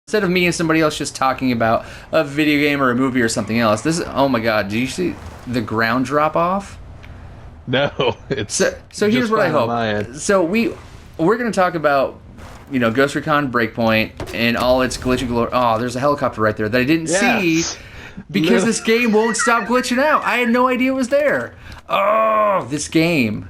Instead of me and somebody else just talking about a video game or a movie or something else, this is, oh my god, do you see the ground drop off? No, it's so here's what I hope. So we're going to talk about, Ghost Recon Breakpoint and all its glitchy glory. Oh, there's a helicopter right there that I didn't see because this game won't stop glitching out. I had no idea it was there. Oh, this game.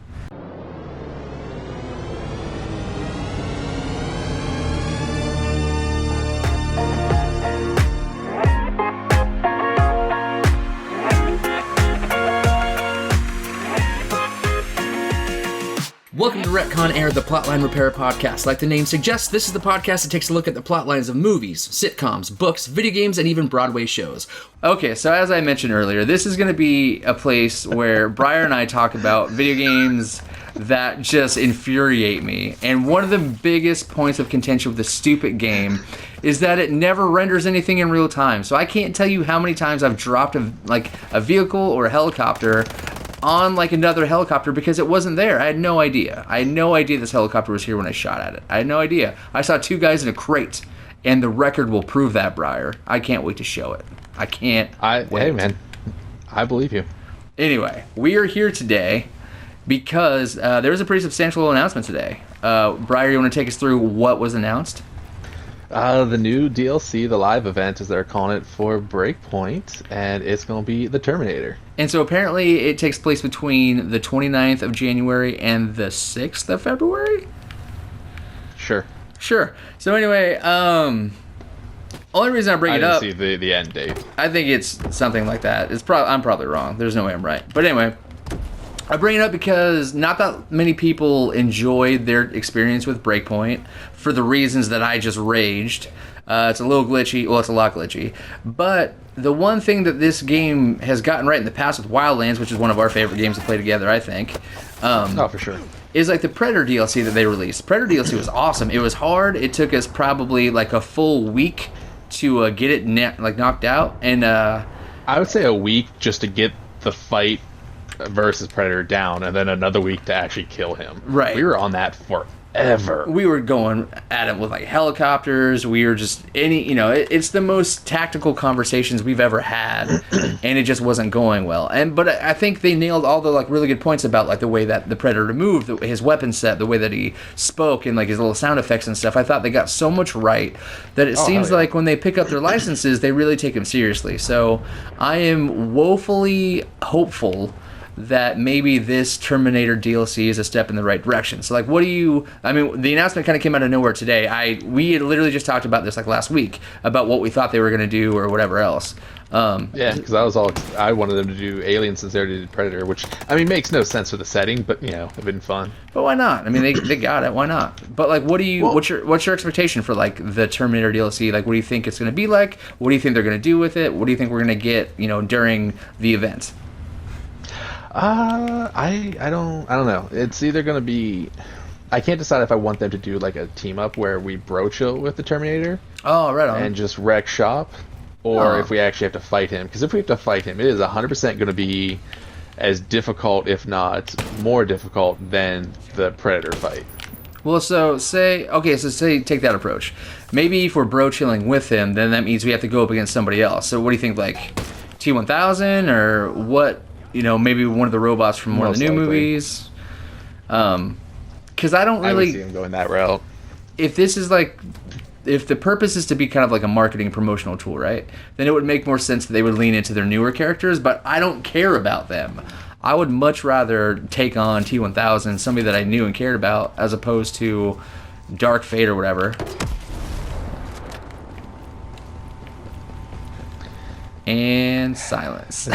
Welcome to Retcon Air, the Plotline Repair Podcast. Like the name suggests, this is the podcast that takes a look at the plot lines of movies, sitcoms, books, video games, and even Broadway shows. Okay, so as I mentioned earlier, this is going to be a place where Bryar and I talk about video games that just infuriate me. And one of the biggest points of contention with this stupid game is that it never renders anything in real time. So I can't tell you how many times I've dropped a vehicle or a helicopter on another helicopter because it wasn't there. I had no idea. I had no idea this helicopter was here when I shot at it. I had no idea. I saw two guys in a crate, and the record will prove that, Bryar. I can't wait to show it. I can't wait. Hey, man. I believe you. Anyway, we are here today because there was a pretty substantial announcement today. Bryar, you want to take us through what was announced? The new DLC, the live event, as they're calling it, for Breakpoint, and it's going to be the Terminator. And so apparently it takes place between the 29th of January and the 6th of February? Sure. So anyway, only reason I bring it up... I didn't see the end date. I think it's something like that. I'm probably wrong. There's no way I'm right. But anyway, I bring it up because not that many people enjoyed their experience with Breakpoint for the reasons that I just raged. It's a little glitchy. Well, it's a lot glitchy. But the one thing that this game has gotten right in the past with Wildlands, which is one of our favorite games to play together, I think. For sure. Is the Predator DLC that they released. Predator DLC was awesome. It was hard. It took us probably a full week to get it knocked out. And I would say a week just to get the fight versus Predator down, and then another week to actually kill him. Right. We were on that forever. We were going at it with helicopters. We were just it's the most tactical conversations we've ever had, and it just wasn't going well. But I think they nailed all the really good points about the way that the Predator moved, his weapon set, the way that he spoke, and his little sound effects and stuff. I thought they got so much right that it seems like when they pick up their licenses, they really take them seriously. So I am woefully hopeful that maybe this Terminator DLC is a step in the right direction. So, the announcement kind of came out of nowhere today. We had literally just talked about this last week about what we thought they were going to do or whatever else. Because I wanted them to do Alien since they already did Predator, which makes no sense for the setting, but it'd been fun. But why not? They got it. Why not? But what's your expectation for the Terminator DLC? What do you think it's going to be like? What do you think they're going to do with it? What do you think we're going to get during the event? I don't know. It's either going to be... I can't decide if I want them to do a team up where we broach it with the Terminator. Oh, right on. And just wreck shop, or if we actually have to fight him. Because if we have to fight him, it is 100% going to be as difficult, if not more difficult, than the Predator fight. Well, say take that approach. Maybe if we're bro chilling with him, then that means we have to go up against somebody else. So what do you think, T-1000 or what? Maybe one of the robots from one of the new movies. Because I don't really... I would see him going that route. If this is if the purpose is to be kind of a marketing promotional tool, right? Then it would make more sense that they would lean into their newer characters, but I don't care about them. I would much rather take on T-1000, somebody that I knew and cared about, as opposed to Dark Fate or whatever. And silence.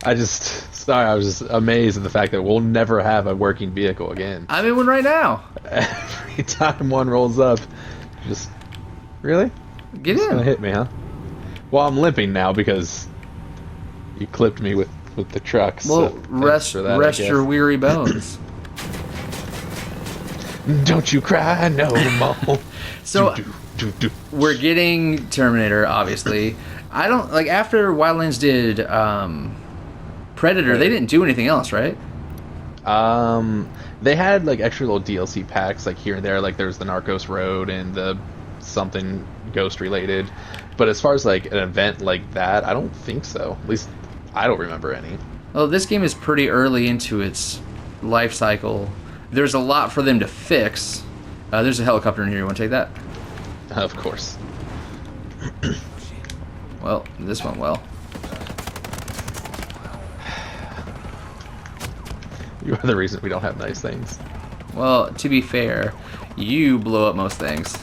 I was just amazed at the fact that we'll never have a working vehicle again. I'm in one right now. Every time one rolls up, just... Really? Get in. It's gonna hit me, huh? Well, I'm limping now because you clipped me with the truck. Well, so rest your weary bones. Don't you cry no more. So, we're getting Terminator, obviously. I don't... after Wildlands did... Predator, they didn't do anything else, right? They had extra little DLC packs here and there. There's the Narcos Road and the something Ghost related. But as far as like an event like that, I don't think so. At least I don't remember any. Well, this game is pretty early into its life cycle. There's a lot for them to fix. There's a helicopter in here. You want to take that? Of course. Well, this went well. You are the reason we don't have nice things. Well, to be fair, you blow up most things.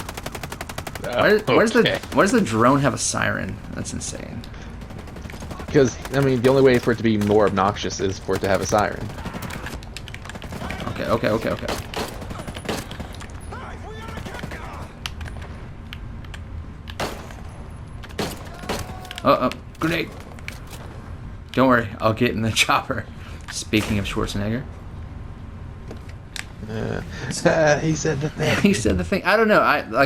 Why does the drone have a siren? That's insane. Because, I mean, the only way for it to be more obnoxious is for it to have a siren. Okay. Grenade! Don't worry, I'll get in the chopper. Speaking of Schwarzenegger. He said the thing. He said the thing. I don't know.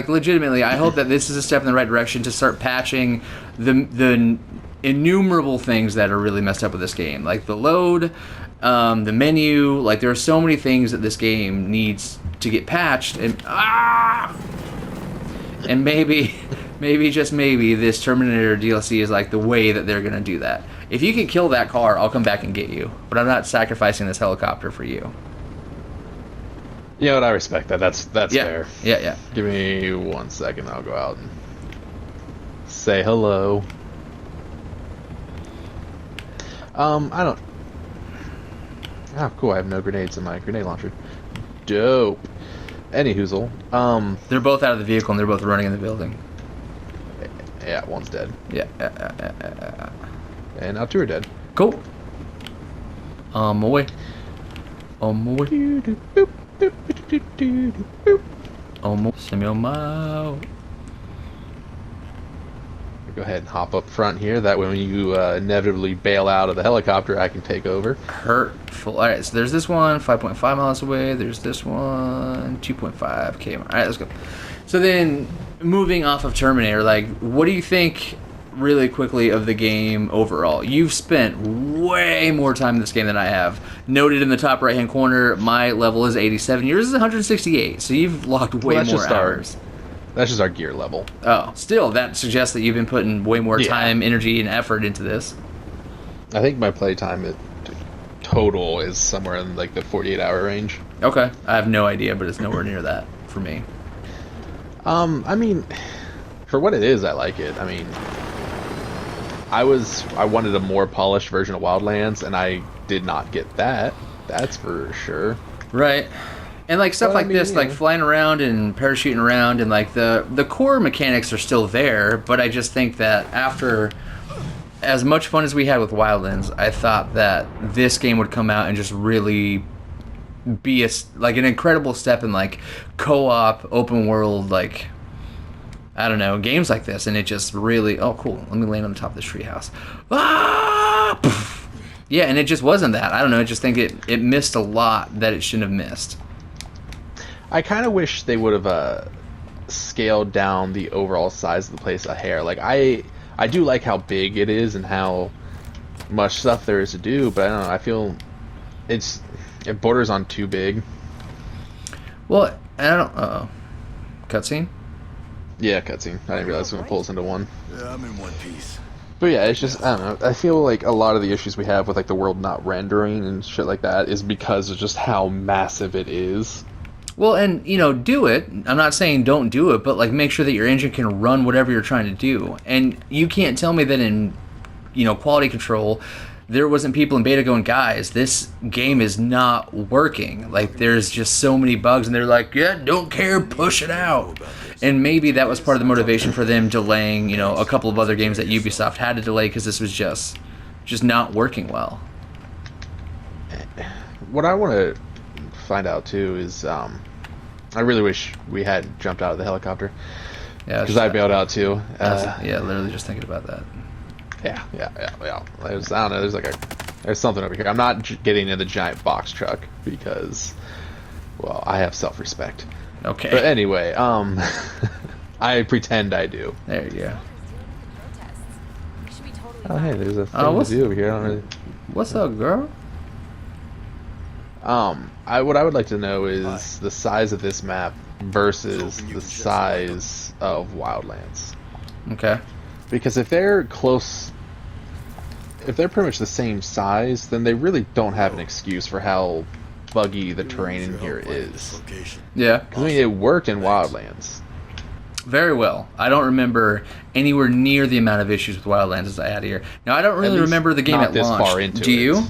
Legitimately, I hope that this is a step in the right direction to start patching the innumerable things that are really messed up with this game. Like the load, the menu. Like there are so many things that this game needs to get patched. And maybe just maybe this Terminator DLC is like the way that they're gonna do that. If you can kill that car, I'll come back and get you. But I'm not sacrificing this helicopter for you. Yeah, but I respect that. That's fair. Yeah. Give me 1 second. I'll go out and say hello. I don't. Oh, cool. I have no grenades in my grenade launcher. Dope. Any hoozle. They're both out of the vehicle and they're both running in the building. Yeah, one's dead. Yeah. And now 2 are dead. Cool. On my way. Send me on my... Go ahead and hop up front here. That way when you inevitably bail out of the helicopter, I can take over. Hurtful. Alright, so there's this one, 5.5 miles away. There's this one, 2.5 km. Alright, let's go. So then, moving off of Terminator, like, what do you think, really quickly, of the game overall? You've spent way more time in this game than I have. Noted in the top right-hand corner, my level is 87. Yours is 168, so you've logged way more hours. That's just our gear level. Oh, still, that suggests that you've been putting way more time, energy, and effort into this. I think my playtime total is somewhere in like the 48-hour range. Okay, I have no idea, but it's nowhere near that for me. I mean, for what it is, I like it. I mean, I wanted a more polished version of Wildlands, and I did not get that. That's for sure. Right. And like stuff like this, like flying around and parachuting around, and like the core mechanics are still there, but I just think that after as much fun as we had with Wildlands, I thought that this game would come out and just really be like an incredible step in like co-op open world, like I don't know, games like this, and it just really cool. Let me land on the top of this treehouse. Yeah, and it just wasn't that. I don't know. I just think it missed a lot that it shouldn't have missed. I kind of wish they would have scaled down the overall size of the place a hair. Like I do like how big it is and how much stuff there is to do, but I don't know. I feel it borders on too big. Well, I don't. Cutscene. Yeah, cutscene. I didn't realize it was gonna pull us into one. Yeah, I'm in one piece. But yeah, it's just, I don't know, I feel like a lot of the issues we have with like the world not rendering and shit like that is because of just how massive it is. Well, and, do it. I'm not saying don't do it, but, like, make sure that your engine can run whatever you're trying to do. And you can't tell me that in, quality control, there wasn't people in beta going, guys, this game is not working. Like, there's just so many bugs, and they're like, yeah, don't care, push it out. And maybe that was part of the motivation for them delaying, a couple of other games that Ubisoft had to delay because this was just not working well. What I want to find out, too, is... I really wish we had jumped out of the helicopter. Yeah, because I bailed out too. Literally just thinking about that. Yeah. I don't know. There's something over here. I'm not getting in the giant box truck because, well, I have self-respect. Okay. But anyway, I pretend I do. There you go. Oh, hey, there's a thing to do over here. I don't really... What's up, girl? What I would like to know is the size of this map versus the size of Wildlands. Okay. Because if they're close, if they're pretty much the same size, then they really don't have an excuse for how buggy the terrain in here is. Yeah. Because I mean, it worked in Wildlands. Very well. I don't remember anywhere near the amount of issues with Wildlands as I had here. Now, I don't really remember the game at launch. Far into Do you?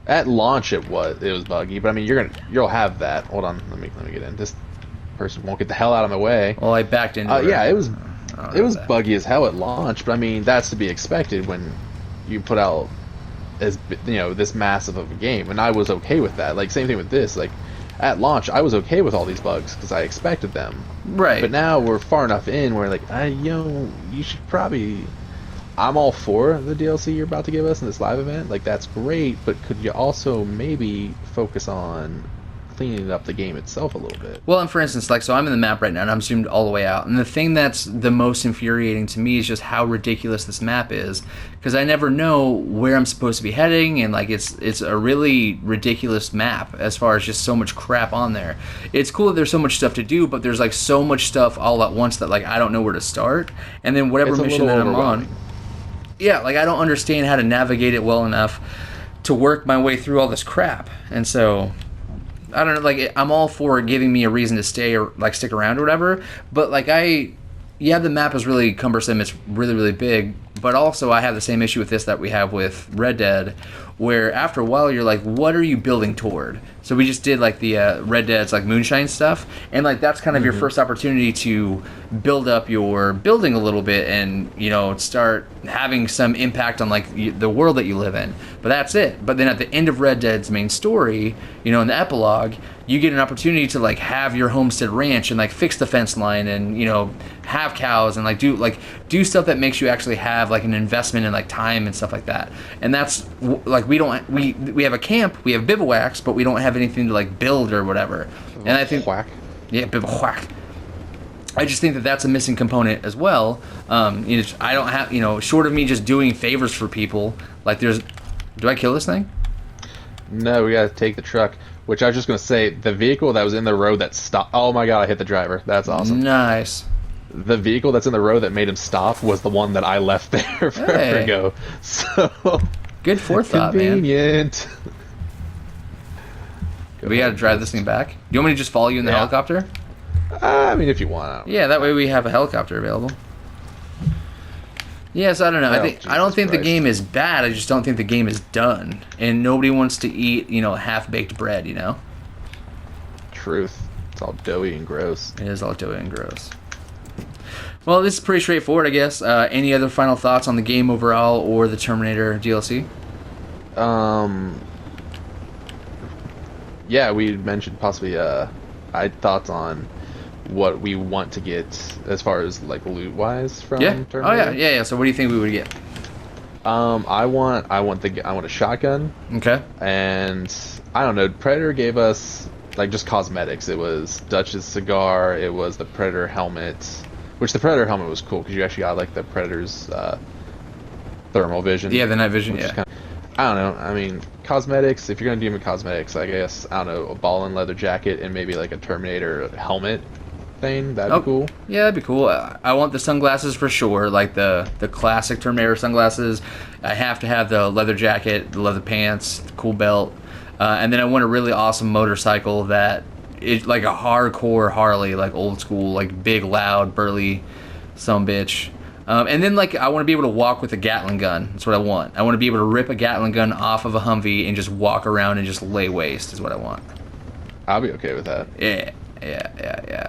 At launch, it was buggy, but I mean, you'll have that. Hold on, let me get in. This person won't get the hell out of my way. Well, I backed into it. Yeah, it was buggy as hell at launch, but I mean, that's to be expected when you put out this massive of a game, and I was okay with that. Like, same thing with this. Like, at launch, I was okay with all these bugs because I expected them. Right. But now we're far enough in where, like, you should probably. I'm all for the DLC you're about to give us in this live event. Like, that's great, but could you also maybe focus on cleaning up the game itself a little bit? Well, and for instance, like, so I'm in the map right now, and I'm zoomed all the way out. And the thing that's the most infuriating to me is just how ridiculous this map is, because I never know where I'm supposed to be heading, and, like, it's a really ridiculous map as far as just so much crap on there. It's cool that there's so much stuff to do, but there's, like, so much stuff all at once that, like, I don't know where to start. And then whatever mission that I'm on... Yeah, like, I don't understand how to navigate it well enough to work my way through all this crap. And so, I don't know, like, I'm all for giving me a reason to stay or, like, stick around or whatever. But, like, yeah, the map is really cumbersome. It's really, really big. But also, I have the same issue with this that we have with Red Dead, where after a while, you're like, what are you building toward? So we just did, like, the Red Dead's, like, moonshine stuff. And, like, that's kind of your first opportunity to build up your building a little bit and, start having some impact on, like, the world that you live in. But that's it. But then at the end of Red Dead's main story, in the epilogue, you get an opportunity to, like, have your homestead ranch and, like, fix the fence line and, have cows and, like, do stuff that makes you actually have, like, an investment in, like, time and stuff like that. And that's, like, we have a camp, we have bivouacs, but we don't have anything to, like, build or whatever. And I think... Yeah, bivouac. I just think that that's a missing component as well. I don't have, short of me just doing favors for people, like, do I kill this thing? No, we gotta take the truck. Which I was just gonna say, the vehicle that was in the road that stopped. Oh my god, I hit the driver. That's awesome. Nice. The vehicle that's in the road that made him stop was the one that I left there forever ago. So good forethought, convenient. Man. We gotta drive this thing back. Do you want me to just follow you in the helicopter? I mean, if you want. Yeah, that way we have a helicopter available. Yes, I don't know. I don't think the game is bad. I just don't think the game is done, and nobody wants to eat, half-baked bread. Truth. It's all doughy and gross. It is all doughy and gross. Well, this is pretty straightforward, I guess. Any other final thoughts on the game overall or the Terminator DLC? Yeah, we mentioned possibly. I had thoughts on what we want to get as far as, like, loot wise from Terminator. Oh yeah. So what do you think we would get? I want a shotgun. Okay. And I don't know, Predator gave us, like, just cosmetics. It was Dutch's cigar, it was the Predator helmet, which the Predator helmet was cool because you actually got, like, the Predator's thermal vision. Yeah, the night vision, I don't know. I mean, cosmetics, if you're going to do cosmetics, I guess, I don't know, a ball and leather jacket and maybe, like, a Terminator helmet thing. That'd be cool. Yeah, that'd be cool. I want the sunglasses for sure, like the classic Terminator sunglasses. I have to have the leather jacket, the leather pants, the cool belt. And then I want a really awesome motorcycle that is like a hardcore Harley, like old school, like big, loud, burly sumbitch. And then, like, I want to be able to walk with a Gatling gun. That's what I want. I want to be able to rip a Gatling gun off of a Humvee and just walk around and just lay waste is what I want. I'll be okay with that. Yeah.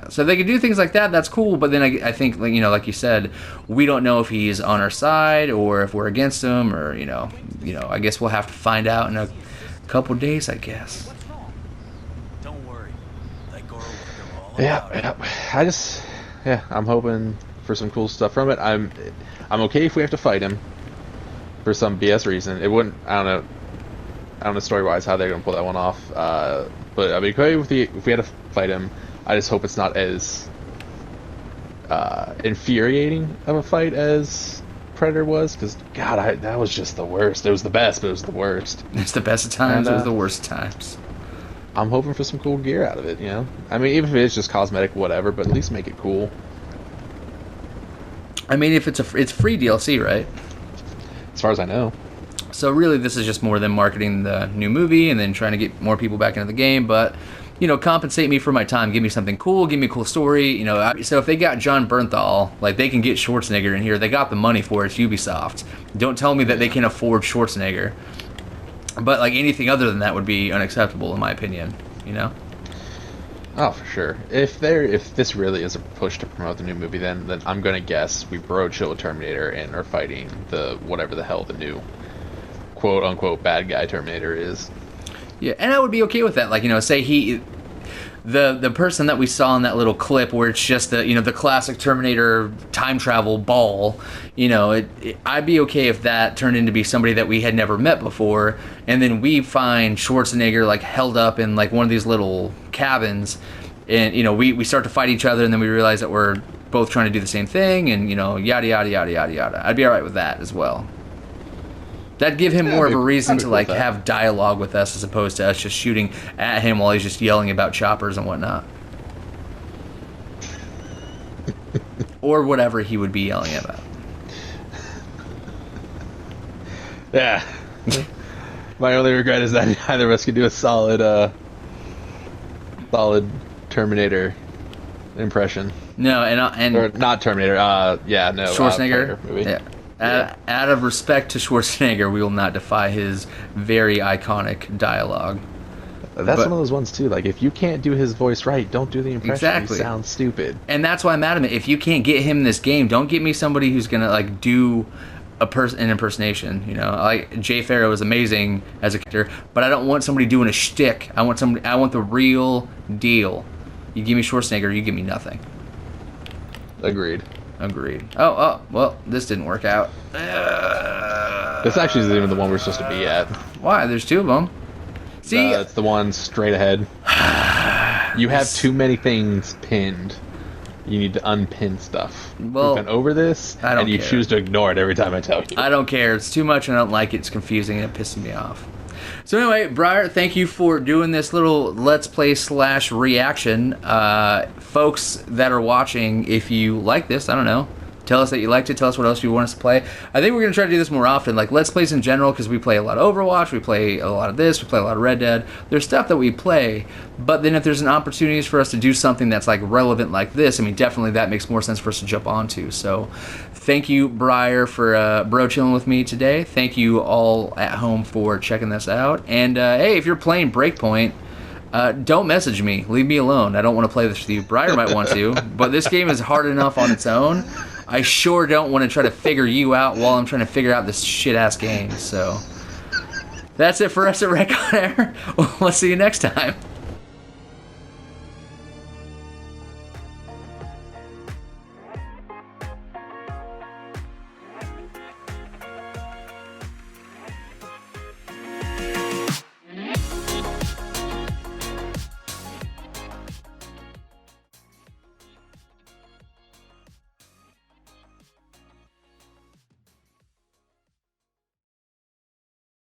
So they could do things like that. That's cool. But then I think, like, like you said, we don't know if he's on our side or if we're against him, or I guess we'll have to find out in a couple days, I guess. Don't worry. That girl will all Yeah. I'm hoping for some cool stuff from it. I'm okay if we have to fight him for some BS reason. It wouldn't. I don't know story wise how they're gonna pull that one off. But I'd be okay if we had to fight him. I just hope it's not as infuriating of a fight as Predator was, because God, that was just the worst. It was the best, but it was the worst. It's the best of times. It was the worst of times. I'm hoping for some cool gear out of it, you know? I mean, even if it's just cosmetic, whatever, but at least make it cool. I mean, if it's free DLC, right? As far as I know. So really, this is just more than marketing the new movie and then trying to get more people back into the game. But, you know, compensate me for my time. Give me something cool. Give me a cool story. You know, so if they got John Bernthal, like, they can get Schwarzenegger in here. They got the money for it. It's Ubisoft. Don't tell me that they can afford Schwarzenegger. But, like, anything other than that would be unacceptable, in my opinion. You know? Oh, for sure. If this really is a push to promote the new movie, then I'm gonna guess we chill Terminator and are fighting the whatever the hell the new quote unquote bad guy Terminator is. Yeah, and I would be okay with that. Like, you know, say the person that we saw in that little clip where it's just the classic Terminator time travel ball, you know, I'd be okay if that turned into be somebody that we had never met before, and then we find Schwarzenegger like held up in like one of these little cabins, and you know we start to fight each other, and then we realize that we're both trying to do the same thing, and you know yada yada yada yada yada. I'd be alright with that as well. That'd give him more of a reason to like have dialogue with us as opposed to us just shooting at him while he's just yelling about choppers and whatnot. Or whatever he would be yelling about. Yeah. My only regret is that neither of us could do a solid Terminator impression. No, and or not Terminator. Schwarzenegger. Movie. Yeah. Out of respect to Schwarzenegger, we will not defy his very iconic dialogue. That's one of those ones too. Like, if you can't do his voice right, don't do the impression. Exactly. He sounds stupid. And that's why I'm adamant. If you can't get him in this game, don't get me somebody who's gonna like do an impersonation. You know, like Jay Farrow is amazing as a character, but I don't want somebody doing a shtick. I want the real deal. You give me Schwarzenegger, you give me nothing. Agreed. Oh, well, this didn't work out. This actually isn't even the one we're supposed to be at. Why? There's two of them. See? It's the one straight ahead. You have too many things pinned. You need to unpin stuff. Well, we've been over this, and you choose to ignore it every time I tell you. I don't care. It's too much, and I don't like it. It's confusing, and it pisses me off. So anyway, Bryar, thank you for doing this little Let's Play / reaction. Folks that are watching, if you like this, I don't know, tell us that you liked it. Tell us what else you want us to play. I think we're going to try to do this more often, like Let's Plays in general, because we play a lot of Overwatch, we play a lot of this, we play a lot of Red Dead. There's stuff that we play, but then if there's an opportunity for us to do something that's like relevant like this, I mean, definitely that makes more sense for us to jump onto. So thank you, Bryar, for bro chilling with me today. Thank you all at home for checking this out. And hey, if you're playing Breakpoint, don't message me. Leave me alone. I don't want to play this with you. Bryar might want to, but this game is hard enough on its own. I sure don't want to try to figure you out while I'm trying to figure out this shit-ass game. So that's it for us at Recon Air. We'll see you next time.